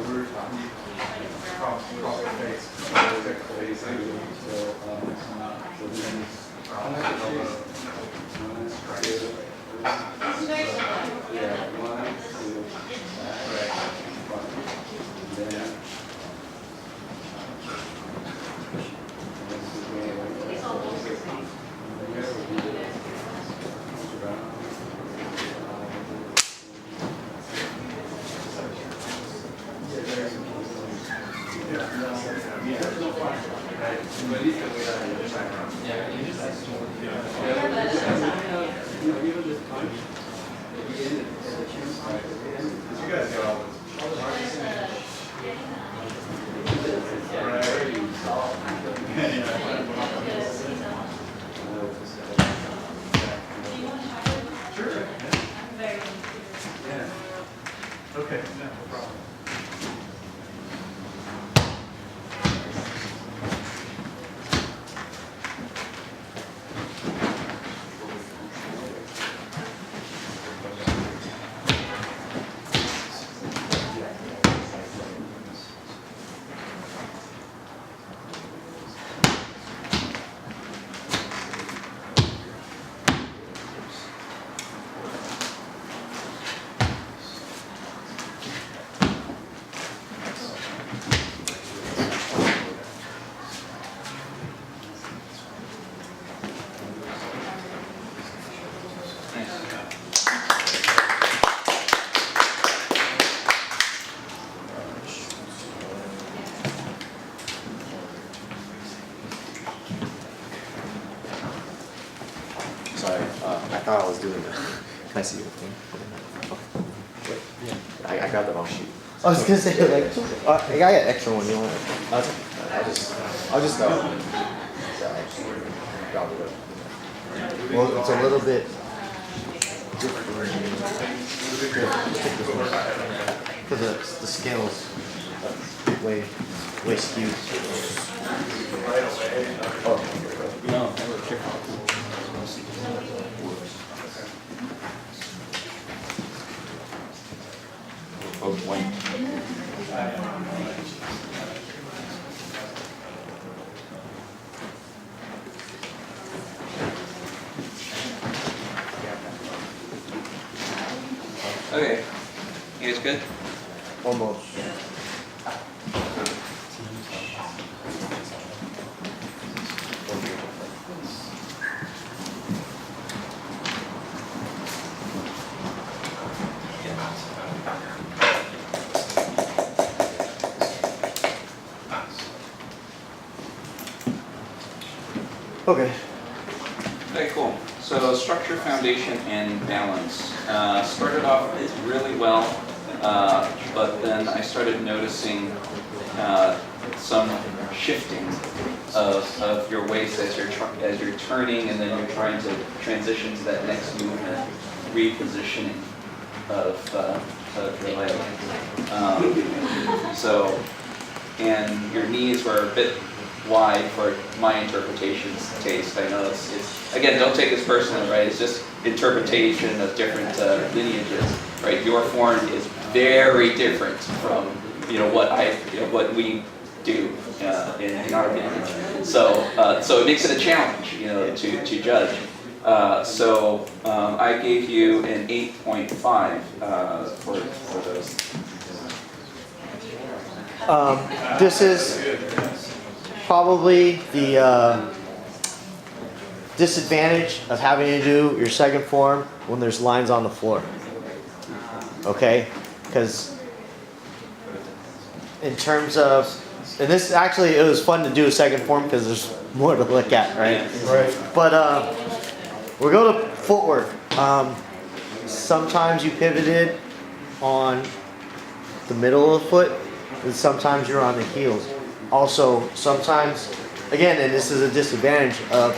we're cross the face. Protect the face. Okay, no problem. Sorry, I thought I was doing the. Can I see your thing? Okay. Wait, yeah. I grabbed the wrong sheet. I was gonna say like, I got an extra one. You want? I'll just go. Drop it up. Well, it's a little bit because the scales way skewed. Oh no, never kick off. Both white. Okay, you guys good? Almost. Okay. Okay, cool. So structure, foundation, and balance. Started off really well, but then I started noticing some shifting of your waist as you're turning, and then you're trying to transition to that next movement, repositioning of your leg. And your knees were a bit wide for my interpretation's taste. I know it's again, don't take this personally, right? It's just interpretation of different lineages, right? Your form is very different from what we do in our lineage. So it makes it a challenge, to judge. I gave you an 8.5 for those. This is probably the disadvantage of having to do your second form when there's lines on the floor. Okay? Because in terms of, and this actually, it was fun to do a second form because there's more to look at, right? Right. But we'll go to footwork. Sometimes you pivoted on the middle of the foot, and sometimes you're on the heels. Also, sometimes, again, and this is a disadvantage of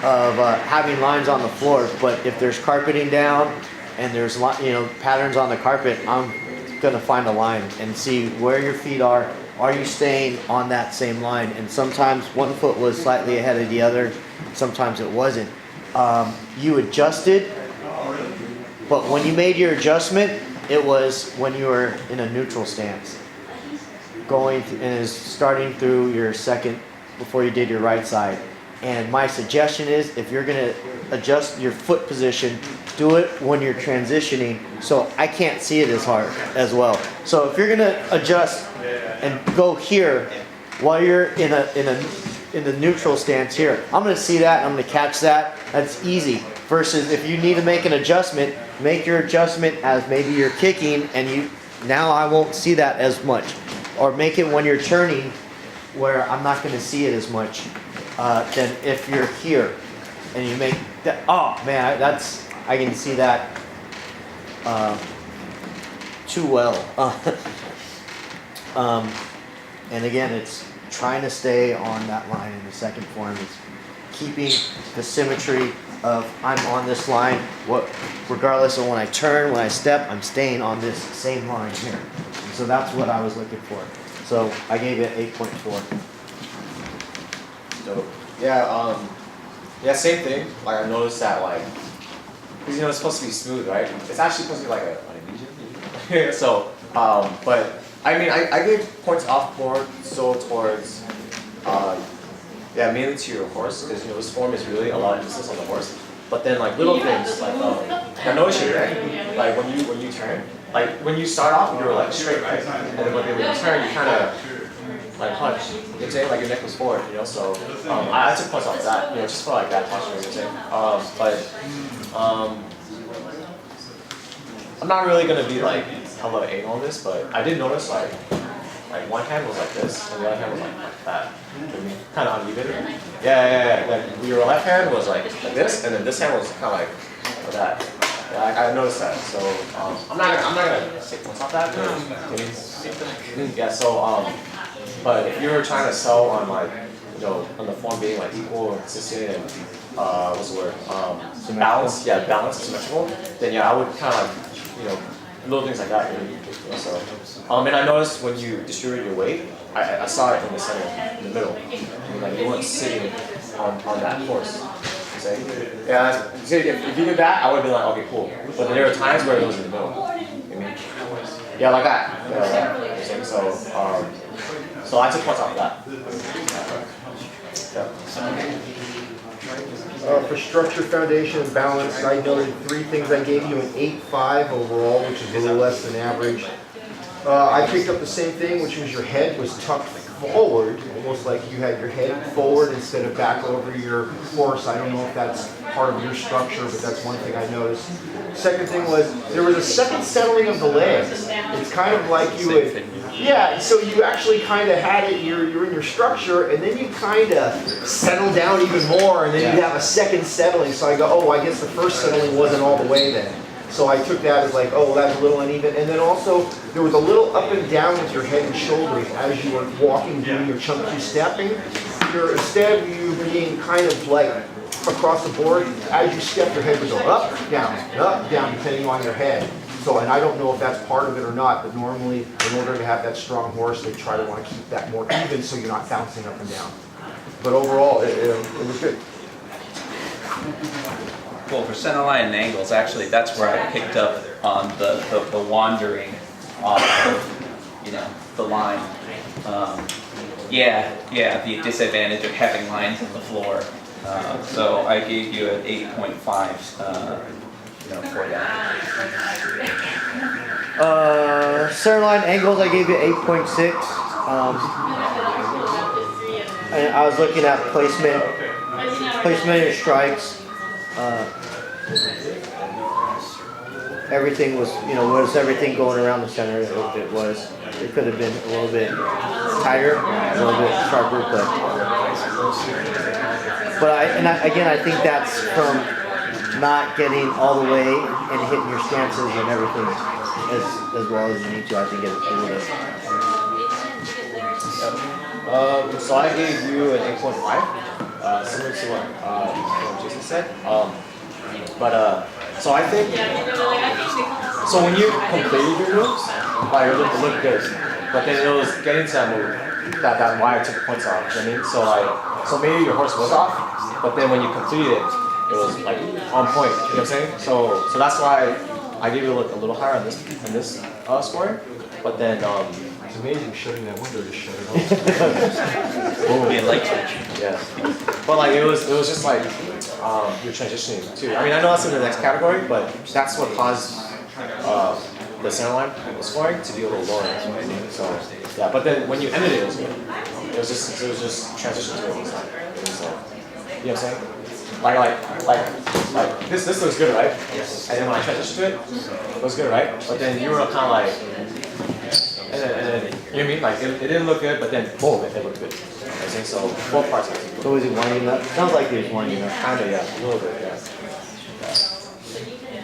having lines on the floor, but if there's carpeting down and there's patterns on the carpet, I'm gonna find a line and see where your feet are. Are you staying on that same line? And sometimes one foot was slightly ahead of the other, sometimes it wasn't. You adjusted, but when you made your adjustment, it was when you were in a neutral stance. going and is starting through your second before you did your right side. And my suggestion is, if you're gonna adjust your foot position, do it when you're transitioning, so I can't see it as hard as well. So if you're gonna adjust and go here while you're in the neutral stance here, I'm gonna see that, I'm gonna catch that. That's easy. Versus if you need to make an adjustment, make your adjustment as maybe you're kicking, and now I won't see that as much. Or make it when you're turning, where I'm not gonna see it as much. Than if you're here and you make that. Oh man, I can see that too well. And again, it's trying to stay on that line in the second form. It's keeping the symmetry of I'm on this line. Regardless of when I turn, when I step, I'm staying on this same line here. So that's what I was looking for. So I gave it 8.4. Yeah, yeah, same thing. Like I noticed that, like, because you know it's supposed to be smooth, right? It's actually supposed to be like a medium. So, but I mean, I gave points off more so towards, yeah, mainly to your horse, because you know this form is really a lot of emphasis on the horse. But then like little things, like I noticed your neck, like when you turn, like when you start off you were like straight, right? And then when you turn, you kind of like hunch, you know what I'm saying? Like your neck was forward, you know, so I took points off that, you know, just for like that posture, you know what I'm saying? I'm not really gonna be like hella anal on this, but I did notice like one hand was like this, and the other hand was like that. Kind of uneven. Yeah. Like your left hand was like this, and then this hand was kind of like that. Yeah, I noticed that. So I'm not gonna take points off that. Yeah. So but if you're trying to sell on like, you know, on the form being like equal or consistent and what's the word? Balance. Yeah, balance, symmetrical. Then yeah, I would kind of like, you know, little things like that. You know, so and I noticed when you distribute your weight, I saw it in the center, in the middle. I mean, like you weren't sitting on that horse. Say, yeah. If you did that, I would have been like, okay, cool. But there were times where it was in the middle. You know? Yeah, like that. Yeah, so I took points off of that. Yeah. For structure, foundation, and balance, I noted 3 things. I gave you an 8.5 overall, which is a little less than average. I picked up the same thing, which was your head was tucked forward, almost like you had your head forward instead of back over your horse. I don't know if that's part of your structure, but that's one thing I noticed. Second thing was there was a second settling of the legs. It's kind of like you would, yeah, so you actually kind of had it, you're in your structure, and then you kind of settle down even more, and then you have a second settling. So I go, oh, I guess the first settling wasn't all the way then. So I took that as like, oh, that's a little uneven. And then also, there was a little up and down with your head and shouldering as you were walking, doing your chunky stepping. Instead of you being kind of like across the board, as you step, your head would go up, down, depending on your head. So, and I don't know if that's part of it or not, but normally, in order to have that strong horse, they try to want to keep that more even so you're not bouncing up and down. But overall, it was good. Well, for center line and angles, actually, that's where I picked up on the wandering off of, you know, the line. The disadvantage of having lines on the floor. So I gave you an 8.5, for that. Center line angles, I gave you 8.6. And I was looking at placement of strikes. Everything was, was everything going around the center? It was. It could have been a little bit tighter, a little bit sharper, but I think that's from not getting all the way and hitting your stances and everything as well as you need to. I think it's a little bit. So I gave you an 8.5, similar to what Jason said. So I think, so when you completed your moves, it looked good. But then it was getting to that move that why I took the points off. You know what I mean? So maybe your horse was off, but then when you completed it, it was like on point. You know what I'm saying? So that's why I gave you a little higher on this scoring. But then amazing shutting that window to shut it off. Be a light switch. Yeah. But like it was just like you're transitioning too. I mean I know that's in the next category, but that's what caused the center line scoring to be a little lower. So yeah, but then when you ended it was good. It was just transition to it was like it was you know what I'm saying? Like this looks good, right? Yes. And then when I transitioned to it, it was good, right? But then you were kind of like and then you know what I mean? Like it didn't look good, but then boom, it looked good. You know what I'm saying? So both parts. So is it winding up? Sounds like it was winding up. Kinda, yeah, a little bit, yeah.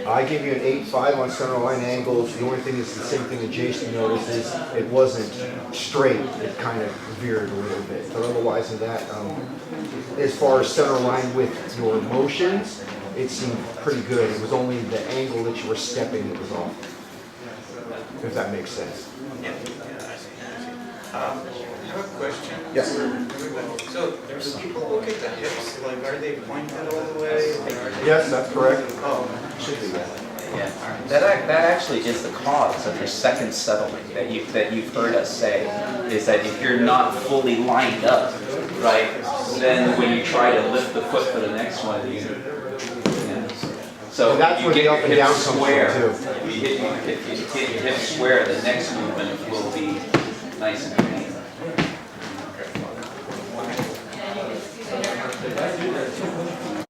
I gave you an 8.5 on center line angles. The only thing is the same thing that Jason noticed is it wasn't straight. It kind of veered a little bit. But otherwise of that, as far as center line with your motions, it seemed pretty good. It was only the angle that you were stepping that was off. If that makes sense. I have a question. Yes. So, do people look at the hips, like are they pointed all the way? Or are they... Yes, that's correct. Oh, Should be that. Yeah, that actually is the cause of your second settling that you've heard us say, is that if you're not fully lined up, right, then when you try to lift the foot for the next one, you so And that's you where get the up your and hip down comes from, square. too. You hit your hip square, the next movement will be nice and clean.